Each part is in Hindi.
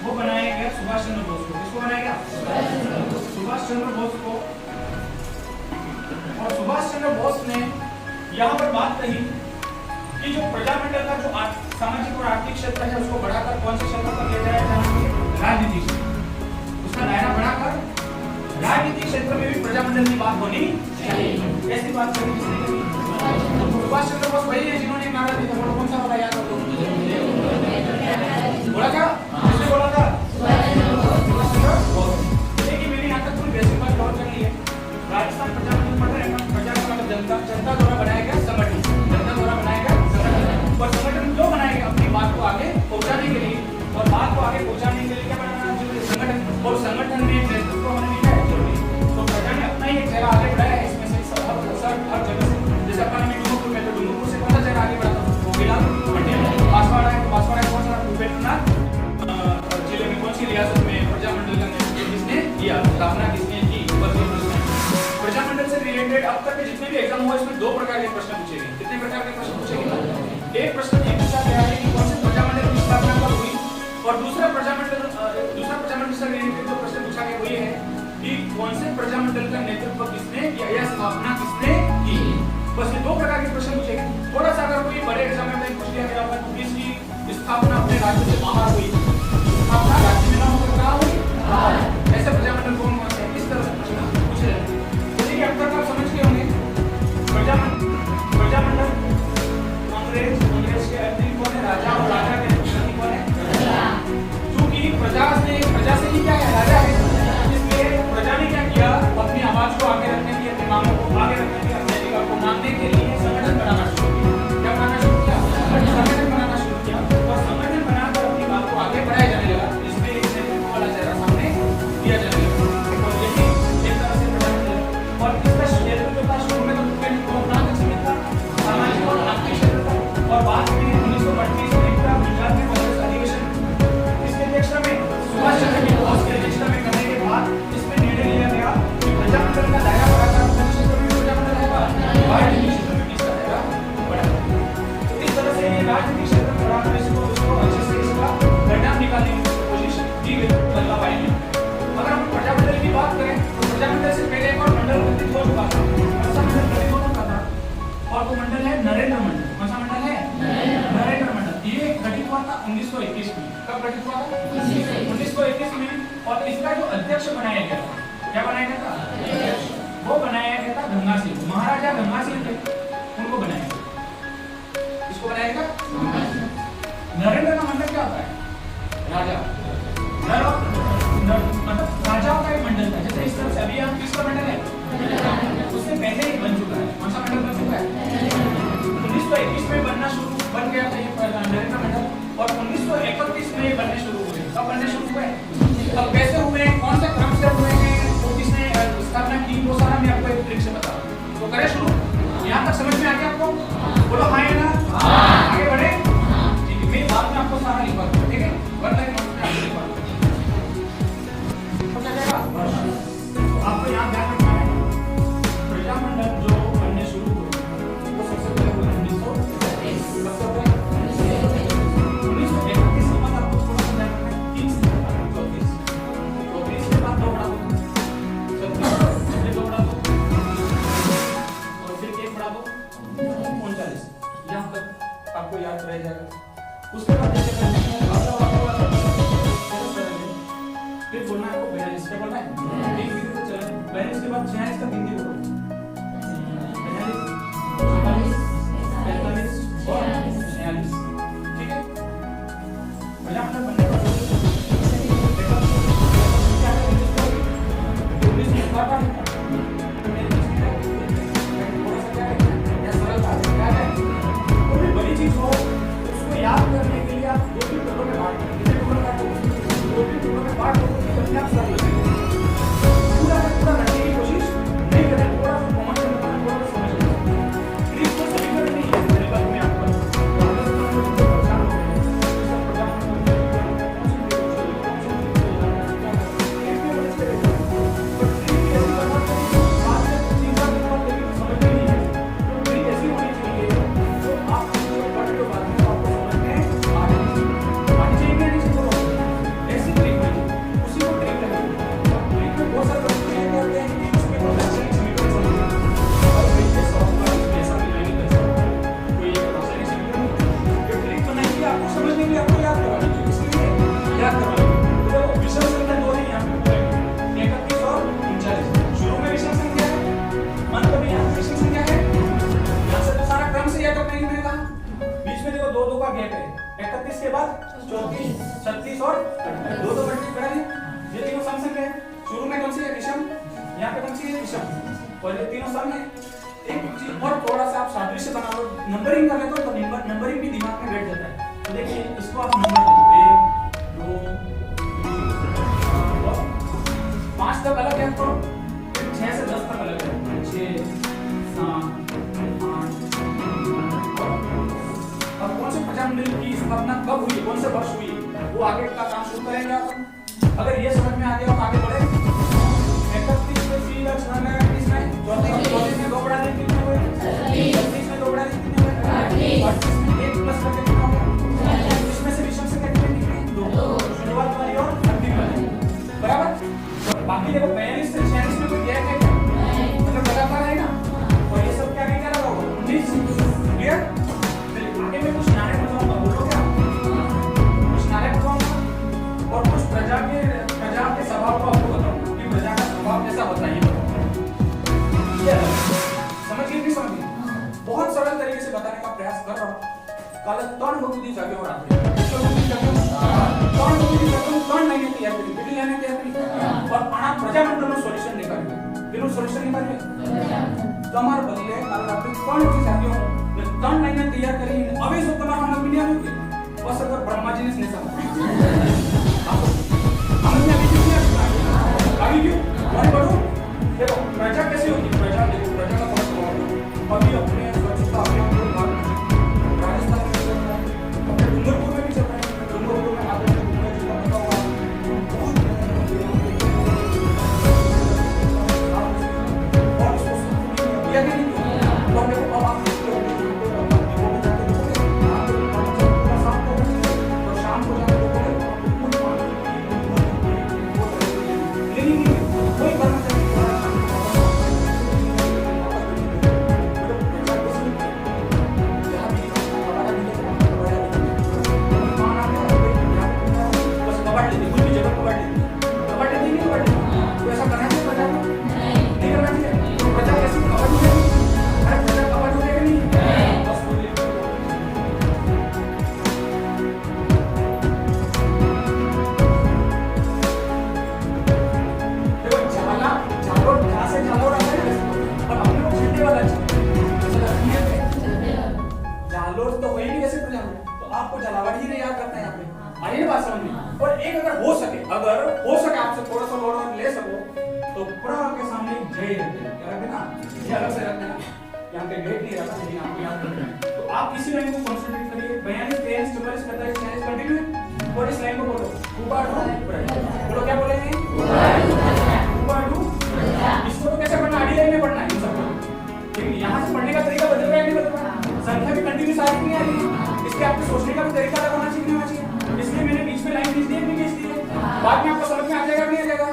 वो बनाया गया सुभाष चंद्र बोस को। किसको बनाया गया? सुभाष चंद्र बोस को। और सुभाष चंद्र बोस ने यहाँ पर बात कही कि जो प्रजामंडल का जो सामाजिक और आर्थिक क्षेत्र है उसको बढ़ाकर कौन से क्षेत्र पर ले जाया जाना चाहिए? राजनीतिक क्षेत्र। उसका दायरा बढ़ाकर राजनीतिक क्षेत्र में भी प्रजामंडल की बात होनी चाहिए। ऐसी बात करी किसने करी? सुभाष चंद्र बोस वही है जिन्होंने नारा दिया था। कौन सा वाला याद हो? बोला क्या? किसने बोला था? देखिए मैंने यहाँ तक पूरी बेसिक बात कवर कर ली है। राजस्थान प्रजामंडल पढ़ रहे हैं। प्रजा का मतलब जनता द्वारा बनाया गया संगठन। जनता द्वारा बनाया गया संगठन। और संगठन क्यों बनाया गया? अपनी बात को आगे पहुंचाने के लिए। और बात को आगे पहुंचाने के लिए क्या बनाना चाहिए? संगठन। और संगठन में नेतृत्व होने की क्या है? जरूरी। तो प्रजा ने अपना ही एक चेहरा आगे बढ़ाया है। इसमें से हर जगह से जैसे अपन में डुंगरपुर में तो डुंगरपुर से कौन सा चेहरा आगे बढ़ा था? मोतीलाल पटेल। बांसवाड़ा है तो बांसवाड़ा कौन सा? भूपेंद्रनाथ जिले में कौन सी रियासत में प्रजामंडल का नेतृत्व किसने किया? स्थापना किसने की? प्रजामंडल से रिलेटेड अब तक के जितने भी एग्जाम हुए इसमें दो प्रकार के प्रश्न पूछे गए। कितने प्रकार के प्रश्न पूछे गए? एक प्रश्न ये पूछा गया है कि कौन से प्रजामंडल की स्थापना कब हुई, और दूसरा प्रजामंडल से रिलेटेड जो प्रश्न पूछा गया वो ये है कि कौन से प्रजामंडल का नेतृत्व किसने किया या स्थापना किसने की। बस ये दो प्रकार के प्रश्न पूछे गए। थोड़ा सा अगर कोई बड़े एग्जाम में पूछ लिया गया होगा तो किसकी स्थापना अपने राज्य से बाहर हुई, स्थापना राज्य में ना होकर कहाँ हुई? ऐसे प्रजामंडल कौन कौन से? इस तरह से प्रश्न पूछे जाते हैं। अब तक आप समझ गए होंगे प्रजामंडल अंग्रेज के अधीन कौन है? राजा। और राजा के अधीन कौन है? क्योंकि प्रजा से ही क्या है? राजा है। इसलिए प्रजा ने क्या किया? अपनी आवाज को आगे रखने के लिए, अपनी मांगों को आगे रखने के लिए, अपने अधिकार को मांगने के लिए संगठन बनाना शुरू किया। क्या बनाना शुरू किया? संगठन बनाना शुरू किया। और संगठन बनाकर अपनी बात को आगे बढ़ाया जाने लगा। इसमें एक नेतृत्व वाला चेहरा सामने दिया जाने लगा। और यही एक तरह से प्रजामंडल। और इसका नेतृत्व का शुरू में तो सामाजिक और आर्थिक क्षेत्र था। और बाद में 1932 में गुजरात में कांग्रेस अधिवेशन इसके अध्यक्षता में सुभाष चंद्र बोस की अध्यक्षता में करने के बाद इसमें निर्णय लिया गया कि प्रजामंडल का दायरा बढ़ाकर अपने क्षेत्र में प्रजामंडल रहेगा, राजनीतिक क्षेत्र में इसका दायरा बढ़ाया। तो इस तरह से ये राजनीतिक क्षेत्र बढ़ाकर इसको अच्छे से इसका परिणाम निकालने की कोशिश की गई वल्लभ भाई ने। अगर हम प्रजामंडल की बात करें तो प्रजामंडल से पहले एक और मंडल गठित हो चुका था। ऐसा मंडल गठित हो चुका था और वो मंडल है नरेंद्र मंडल। कौन सा मंडल है? नरेंद्र मंडल। ये गठित हुआ था 1921 में। कब गठित हुआ था? 1921 में। और इसका जो अध्यक्ष बनाया गया था, क्या बनाया गया था? वो बनाया गया था गंगा सिंह। महाराजा गंगा सिंह थे, उनको बनाया गया। इसको बनाया गया नरेंद्र का मंडल क्या होता है? राजा। मतलब राजाओं का एक मंडल था। जैसे इस तरह से अभी हम किसका मंडल है? उससे पहले ही बन चुका है। कौन सा मंडल बन चुका है? 1921 में बन गया था ये नरेंद्र मंडल। और 1931 में ये बनने शुरू हुए। कब बनने शुरू हुए? अब कैसे हुए, कौन से क्रम से हुए हैं, तो किसने स्थापना की, वो सारा मैं आपको एक ट्रिक से बताऊं। तो करें शुरू। यहाँ तक समझ में आ गया आपको? बोलो हाँ या ना? आगे बढ़े। ठीक है, मैं बाद में आपको सारा लिखवा दूंगा। ठीक है, वन लाइन नोट में आपको लिखवा दूंगा। आपको यहाँ ध्यान रखना है प्रजामंडल जो बनने शुरू हुए वो सबसे पहले हुए 1931 के बाद आपको थोड़ा सा ध्यान रखना है 30 से 34 के बाद 2 बढ़ा दो, 36 2 बढ़ा दो और फिर 1 बढ़ा दो 39। यहाँ तक आपको याद रह जाएगा। उसके बाद जैसे फिर बोलना है आपको 42 क्या बोलना है? 42 के बाद 46 तक हिंदी बोलो। 42, 45 और 46। ठीक है? प्रजामंडल बनने का कोई भी बड़ी चीज हो उसको याद करने के लिए आप 2-3 टुकड़ों में बांट दो। कितने टुकड़ों में बांट दो? 2-3 टुकड़ों में बांट दो। अपने आप सब पूरा रखने की कोशिश नहीं करें। थोड़ा सा कॉमन सेंस थोड़ा सा समझ लें। प्लीज कोई समीकरण नहीं है मेरे बात में आपको 31 के बाद 34, 36 और 28, दो मल्टीप्लाई करा दिए। ये तीनों सम संख्या है। शुरू में कौन सी है? विषम। यहाँ पे कौन सी है? विषम। और ये तीनों सम है। एक चीज और थोड़ा सा आप सादृश्य बना लो, नंबरिंग कर लेते हो तो नंबरिंग भी दिमाग में बैठ जाता है। तो देखिए इसको आप नंबर 1 2 3 4 5 तक अलग है, तो 6 से 10 तक अलग है। 6 7 8। अब कौन से प्रजामंडल की स्थापना कब हुई, कौन से वर्ष हुई, वो आगे का काम शुरू करेंगे अपन। अगर ये समझ में आ गया तो आगे बढ़े। 31 में सी लक्ष्य 31 में 34 में दो बढ़ा दे कितने हुए? 36 में दो बढ़ा दे कितने हुए? 38 में 1 प्लस करके कितना हुआ? इसमें से विषम से कितने निकले? 2। शुरुआत वाली और अंतिम वाली बराबर। बाकी देखो 42 से 46 में कोई गैप है क्या? मतलब लगातार है ना। और ये सब क्या क्या लगा होगा? 19। क्लियर? आगे मैं कुछ नारे बताऊंगा, बोलो क्या? कुछ नारे बताऊंगा और कुछ प्रजा के स्वभाव को आपको बताऊंगा कि प्रजा का स्वभाव कैसा होता है, ये बताऊंगा। समझिए नहीं समझिए? बहुत सरल तरीके से बताने का प्रयास कर रहा हूँ। काल तौन बहुदी जागे और आते हैं। तौन बहुदी जागे तौन महीने तैयार करी, बिल्कुल यानी तैयार करी और आना प्रजामंडल में सॉल्यूशन निकालिए। बिल्कुल सॉल्यूशन निकालिए। તમાર બદલે કાલ આપણે ત્રણ થી જાગ્યો ને ત્રણ મહિના તૈયાર કરી હવે જો તમારા મનમાં નહીં આવ્યું કે બસ અગર બ્રહ્માજીને જ નહીં સમજ समझ में आवी क्यों और बढ़ो। देखो प्रजा कैसी होती है? प्रजा देखो प्रजा का बहुत स्वभाव है। अभी अपने स्वच्छता अपने राजस्थान में चल रहा है, अपने डूंगरपुर में भी चल रहा है। डूंगरपुर में आगे घूमने जितना पता हुआ आपसे थोड़ा सा लोड ले सको तो पूरा के सामने जय रख देना। क्या रख देना? ये अलग से रख देना। यहाँ पे वेट नहीं रहता, लेकिन आपको याद रखना है। तो आप इसी लाइन को कंसंट्रेट करिए। 42 43 44 45 46 कंटिन्यू और इस लाइन को बोलो उबाडू। बोलो क्या बोलेंगे? उबाडू। इसको तो कैसे पढ़ना? आड़ी लाइन में पढ़ना है इन सबको। लेकिन यहाँ से पढ़ने का तरीका बदल रहा है, नहीं बदल रहा? संख्या भी कंटिन्यूस आ रही नहीं आ रही। इसके आपको सोचने का भी तरीका अलग होना चाहिए, नहीं होना चाहिए। इसलिए मैंने बीच में लाइन खींच दी, नहीं खींच दी है। बाद में आपको समझ में आ जाएगा, नहीं आ जाएगा?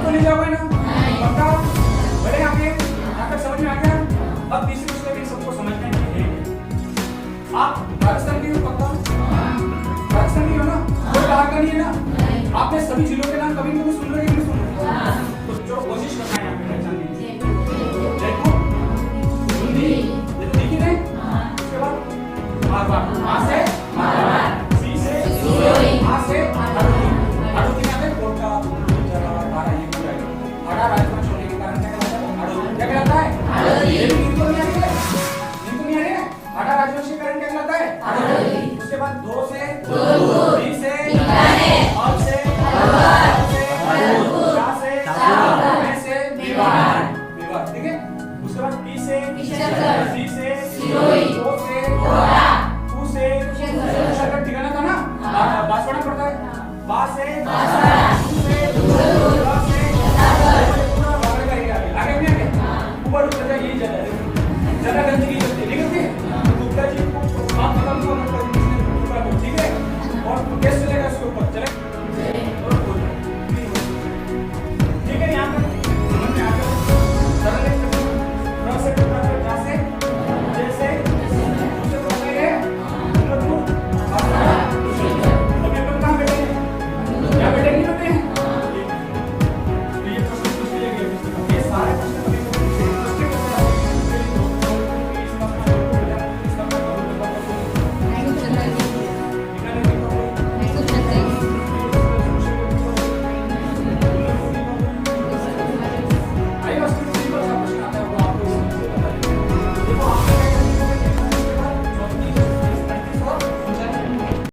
तो नहीं जाओगे ना? पक्का? बड़े आगे यहाँ तक समझ में आ गया। अब तीसरी उसके भी सबको समझना चाहिए। आप राजस्थान के हो? पक्का राजस्थान के हो ना? कोई बाहर का नहीं है ना? आपने सभी जिलों के नाम कभी कभी सुन रहे हैं, नहीं सुन रहे? तो जो कोशिश करना है यहाँ पे पहचानने की। जयपुर हिंदी लिखी नहीं? उसके बाद मारवाड़, आ से मारवाड़, सी से सिरोही, आ से हड़ौती। हड़ौती में आते कोटा, जलावाड़, ये पूरा है। हड़ा राजस्थान छोड़ने के कारण क्या कहलाता है? हड़ौती। क्या कहलाता है? हड़ौती। ये भी नींद तो नहीं आ रही है? नींद तो नहीं आ रही है? हड़ा राजवंश के कारण क्या कहलाता है? हड़ौती। उसके बाद दो से दूर, बी से बीकानेर, अब से अलवर, से भरतपुर, चा से चावल, में से मेवाड़। मेवाड़, ठीक है? उसके बाद पी से किशनगढ़, सी से सिरोही, ओ से कोटा, कु से कुशीनगर, ठिकाना था ना? बांसवाड़ा पड़ता है। बा से बांसवाड़ा, कु से दूरदूर, रा से पूरा बाहर का एरिया है। आगे भी आगे ऊपर उतर जाए, यही जगह है। जगह गंदगी होती है, ठीक है? गुप्ता जी को आप खत्म करो, ठीक है? और कैसे चलेगा इसके ऊपर चले